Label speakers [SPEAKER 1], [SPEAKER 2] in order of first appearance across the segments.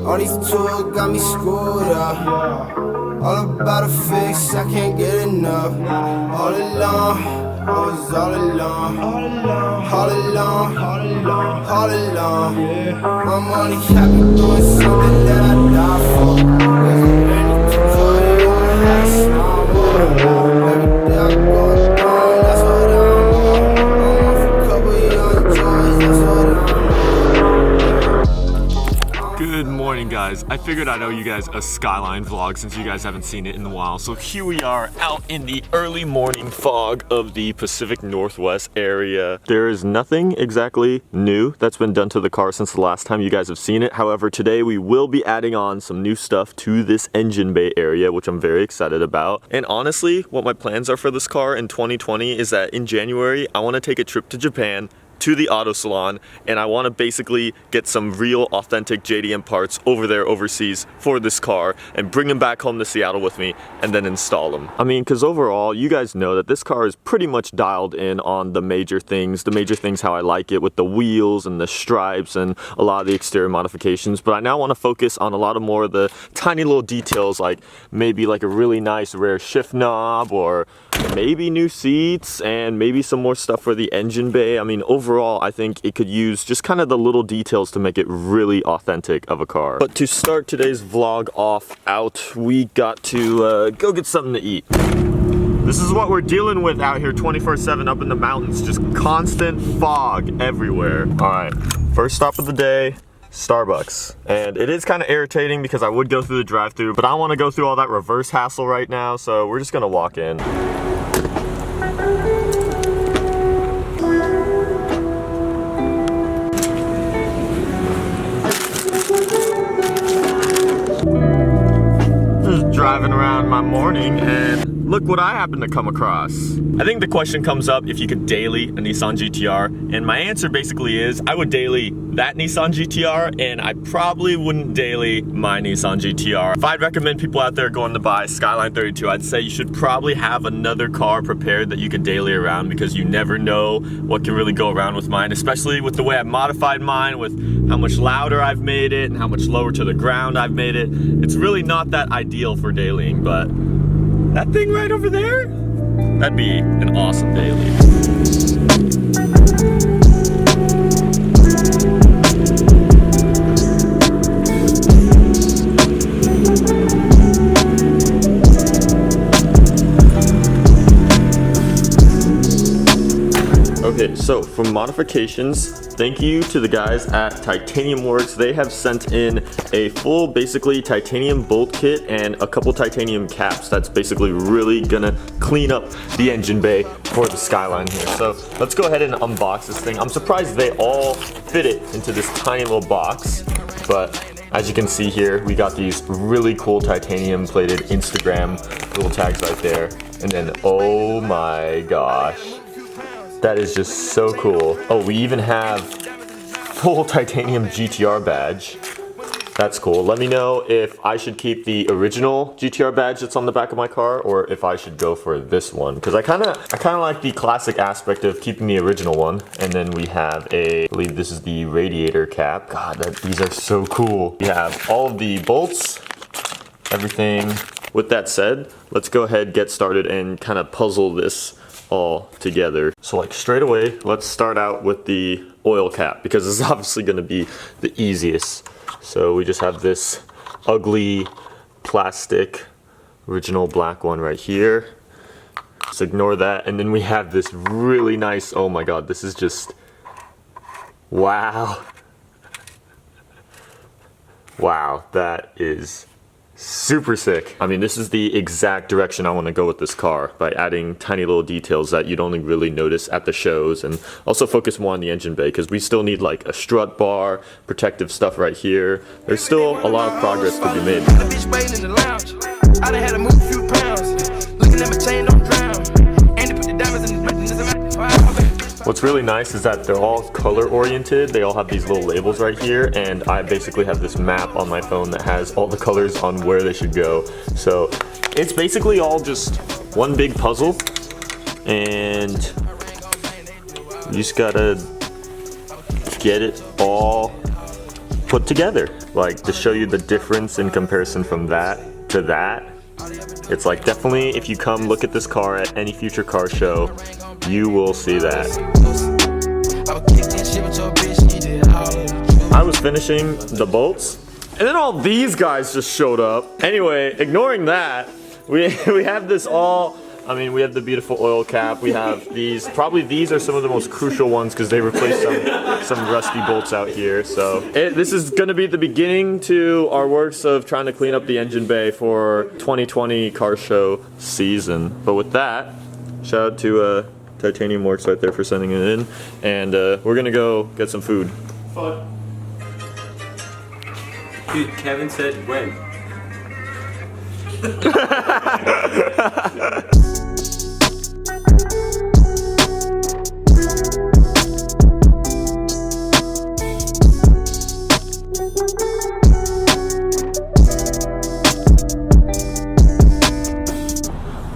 [SPEAKER 1] All these tools got me screwed up. All about a fix, I can't get enough. All alone, I was all alone. All alone, all alone. My money got me doing something that I die for. Ready to put it on like snowball. Every day I go down, that's what I'm on. I'm off a couple young toys, that's what I'm on.
[SPEAKER 2] Good morning, guys. I figured I'd owe you guys a Skyline vlog since you guys haven't seen it in a while. So here we are out in the early morning fog of the Pacific Northwest area. There is nothing exactly new that's been done to the car since the last time you guys have seen it. However, today we will be adding on some new stuff to this engine bay area, which I'm very excited about. And honestly, what my plans are for this car in 2020 is that in January, I want to take a trip to Japan, to the auto salon, and I want to basically get some real authentic JDM parts over there overseas for this car and bring them back home to Seattle with me and then install them. I mean, because overall you guys know that this car is pretty much dialed in on the major things how I like it, with the wheels and the stripes and a lot of the exterior modifications, but I now want to focus on a lot of more of the tiny little details, like maybe like a really nice rare shift knob, or maybe new seats, and maybe some more stuff for the engine bay. I mean, overall, I think it could use just kind of the little details to make it really authentic of a car. But to start today's vlog off out, we got to go get something to eat. This is what we're dealing with out here 24/7 up in the mountains, just constant fog everywhere. All right, first stop of the day, Starbucks. And it is kind of irritating because I would go through the drive-thru, but I don't want to go through all that reverse hassle right now, so we're just gonna walk in. Just driving around my morning, and look what I happen to come across. I think the question comes up if you could daily a Nissan GTR, and my answer basically is I would daily that Nissan GTR, and I probably wouldn't daily my Nissan GTR. If I'd recommend people out there going to buy Skyline 32, I'd say you should probably have another car prepared that you could daily around, because you never know what can really go around with mine, especially with the way I've modified mine, with how much louder I've made it and how much lower to the ground I've made it. It's really not that ideal for dailying, but that thing right over there, that'd be an awesome daily. Okay, so for modifications, thank you to the guys at Titanium Works. They have sent in a full, basically, titanium bolt kit and a couple titanium caps that's basically really gonna clean up the engine bay for the Skyline here. So let's go ahead and unbox this thing. I'm surprised they all fit it into this tiny little box, but as you can see here, we got these really cool titanium plated Instagram little tags right there. And then, oh my gosh, that is just so cool. Oh, we even have full titanium GTR badge. That's cool. Let me know if I should keep the original GTR badge that's on the back of my car, or if I should go for this one, because I kind of like the classic aspect of keeping the original one. And then we have I believe this is the radiator cap. God, these are so cool. We have all of the bolts, everything. With that said, let's go ahead, get started, and kind of puzzle this all together. So like straight away, let's start out with the oil cap, because it's obviously going to be the easiest. So we just have this ugly plastic original black one right here. Just ignore that. And then we have this really nice, oh my god, this is just, wow. Wow, that is super sick. I mean, this is the exact direction I want to go with this car, by adding tiny little details that you'd only really notice at the shows, and also focus more on the engine bay, because we still need like a strut bar, protective stuff right here. There's still a lot of progress to be made. What's really nice is that they're all color oriented. They all have these little labels right here, and I basically have this map on my phone that has all the colors on where they should go. So it's basically all just one big puzzle, and you just gotta get it all put together. Like, to show you the difference in comparison from that to that. It's like, definitely, if you come look at this car at any future car show, you will see that. I was finishing the bolts, and then all these guys just showed up. Anyway, ignoring that, we have this all, I mean, we have the beautiful oil cap, we have these, probably these are some of the most crucial ones because they replaced some rusty bolts out here. So this is gonna be the beginning to our works of trying to clean up the engine bay for 2020 car show season. But with that, shout out to Titanium Works right there for sending it in, and we're gonna go get some food.
[SPEAKER 3] Fun. Dude, Kevin said when.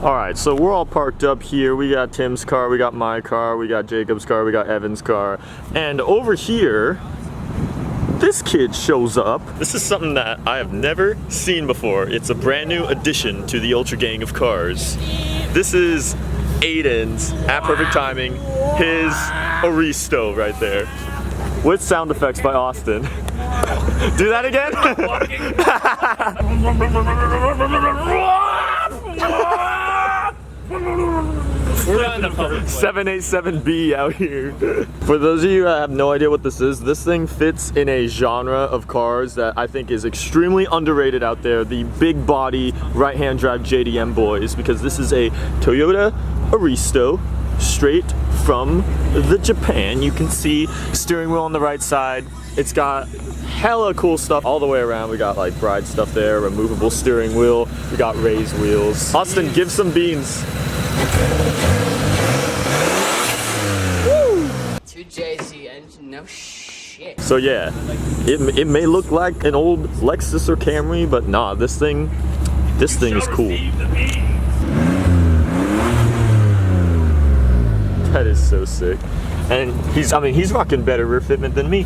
[SPEAKER 2] Alright, so we're all parked up here. We got Tim's car, we got my car, we got Jacob's car, we got Evan's car. And over here, this kid shows up. This is something that I have never seen before. It's a brand new addition to the Ultra Gang of cars. This is Aiden's, at perfect timing, his Aristo right there. With sound effects by Austin. Do that again? 787B out here. For those of you that have no idea what this thing fits in a genre of cars that I think is extremely underrated out there, the big body right-hand drive JDM boys, because this is a Toyota Aristo straight from the Japan. You can see steering wheel on the right side. It's got hella cool stuff all the way around. We got like bride stuff there, removable steering wheel, we got raised wheels. Austin, give some beans.
[SPEAKER 4] 2JZ engine, no shit.
[SPEAKER 2] So yeah, it may look like an old Lexus or Camry, but nah, this thing is cool. That is so sick. And he's rocking better rear fitment than me.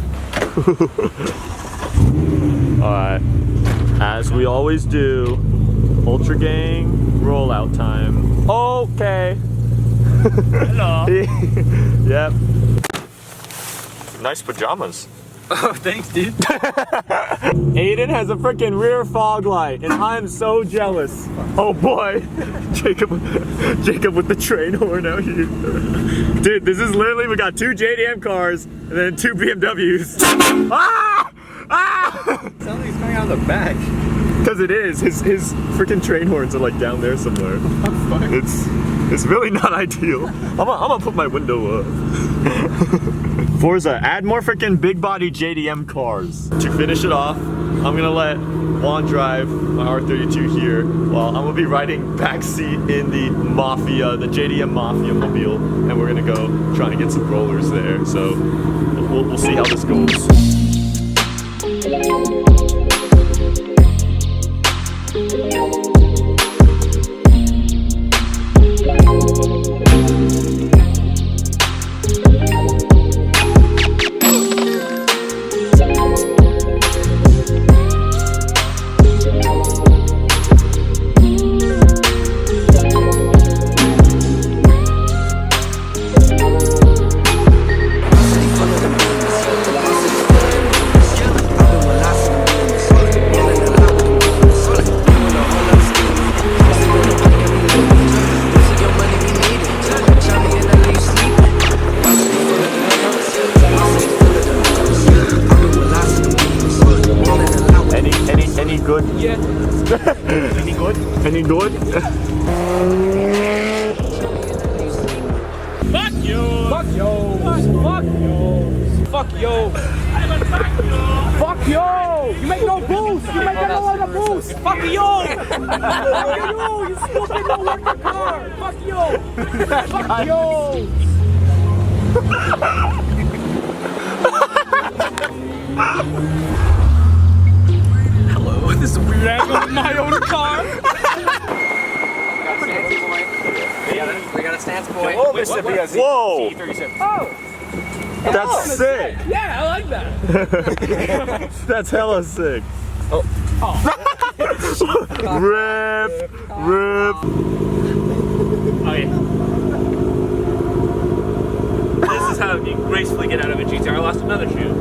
[SPEAKER 2] Alright, as we always do, Ultra Gang rollout time. Okay. Hello. Yep. Nice pajamas.
[SPEAKER 3] Oh, thanks, dude.
[SPEAKER 2] Aiden has a freaking rear fog light, and I'm so jealous. Oh boy, Jacob with the train horn out here. Dude, this is literally, we got 2 JDM cars and then 2 BMWs. Ah! Ah!
[SPEAKER 3] Sounds like he's coming out of the back.
[SPEAKER 2] Because it is. His freaking train horns are like down there somewhere. It's really not ideal. I'm gonna put my window up. Forza, add more freaking big body JDM cars. To finish it off, I'm gonna let Juan drive my R32 here while I'm gonna be riding backseat in the Mafia, the JDM Mafia mobile, and we're gonna go try and get some rollers there. So we'll see how this goes. Any good? Yeah. Any good? Any good?
[SPEAKER 5] Fuck you! Fuck you! Fuck you! Fuck you! Fuck you! You make no boost! You make no other boost! Fuck you! Fuck you! You stupid no worker car! Fuck you! Fuck you! Hello, this is a weird angle in my own car.
[SPEAKER 4] We got a stance boy.
[SPEAKER 2] Whoa!
[SPEAKER 5] Wait, what?
[SPEAKER 2] Whoa!
[SPEAKER 5] Oh!
[SPEAKER 2] That's sick.
[SPEAKER 5] Yeah, I like that.
[SPEAKER 2] That's hella sick. Oh. Rip.
[SPEAKER 3] Okay. This is how you gracefully get out of a GTR. I lost another shoe.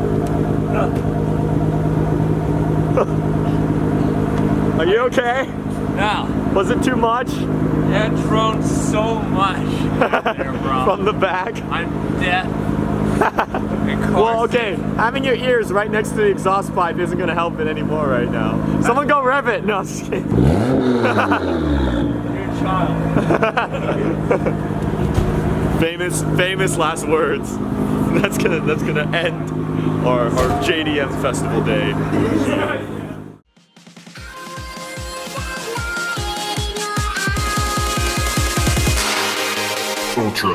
[SPEAKER 2] Are you okay?
[SPEAKER 3] Now,
[SPEAKER 2] Was it too much?
[SPEAKER 3] that drone so much there, bro.
[SPEAKER 2] From the back?
[SPEAKER 3] I'm dead.
[SPEAKER 2] Well, okay, having your ears right next to the exhaust pipe isn't gonna help it anymore right now. Someone go rev it. No, I'm just kidding.
[SPEAKER 3] You're a child.
[SPEAKER 2] famous last words. That's gonna end our JDM festival day.
[SPEAKER 6] Ultra.